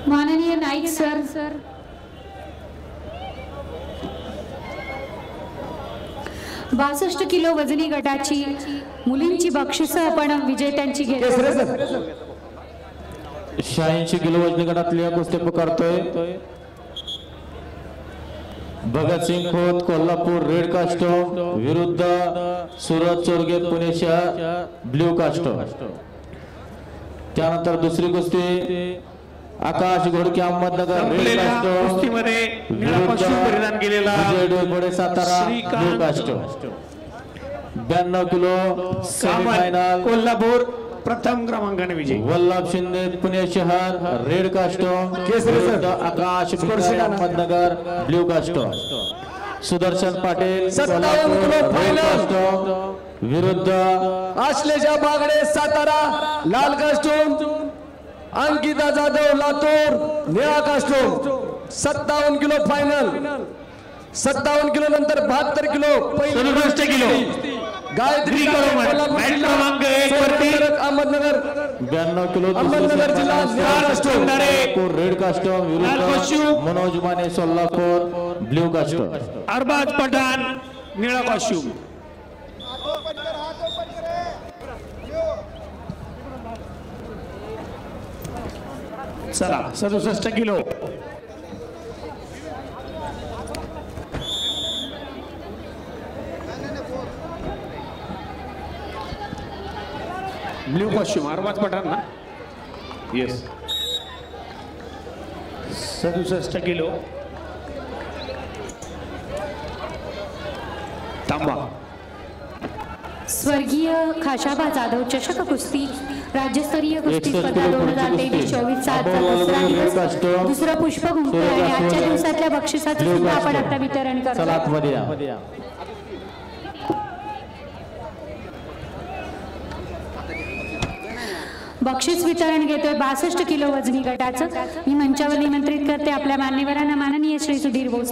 माननीय नाईक सर बासष्ट किलो वजनी गटाची मुलींची बक्षिस आपण विजेत्यांची घेतो। 86 किलो वजनी गटातल्या कुस्ती पुकारतोय भगतसिंग खोत कोल्हापूर रेड कास्ट विरुद्ध सूरज चोरगे पुणे शहर ब्ल्यू कास्ट। त्यानंतर दुसरी कुस्ती आकाश घोडके अहमदनगर रेड कास्ट कुस्तीमध्ये निळा पशु परिधान केलेला विजय डोईफोडे सातारा ब्ल्यू कास्ट। 92 किलो सेमीफायनल कोल्हापूर प्रथम क्रमांकाने विजय वल्लभ शिंदे पुणे शहर रेड कास्ट विरुद्ध आकाश घोडके अहमदनगर ब्ल्यू कास्ट। सुदर्शन पाटील 57 किलो फायनल विरुद्ध आश्लेषा बागडे सातारा लाल कास्टूम अंकिता जाधव लातूर निळा कास्टूम। 57 किलो फायनल 57 किलो नंतर 72 किलो 67 किलो गायत्री क्रमांक 1 वरती अहमदनगर 92 किलो अहमदनगर जिल्हा निळा कास्टूम रेड कास्ट विरुद्ध मनोज माने सोलापूर ब्ल्यू कास्ट। अरबाज पठाण निळा कॉस्ट्यूम। चला 67 kilo blue costume Arbaaz Pathan ना येस 67 किलो तांबा। स्वर्गीय खाशाबा जाधव चषक कुस्ती राज्यस्तरीय कुस्ती स्पर्धा 2023-24 सात दुसरा पुष्प गुंफे आणि आजच्या दिवसातल्या बक्षिसाचं सुद्धा आपण आता वितरण करतो। बक्षीस वितरण घेतोय 62 किलो वजनी गटाचं। मी मंचावर निमंत्रित करते आपल्या मान्यवरांना माननीय श्री सुधीर भोसले।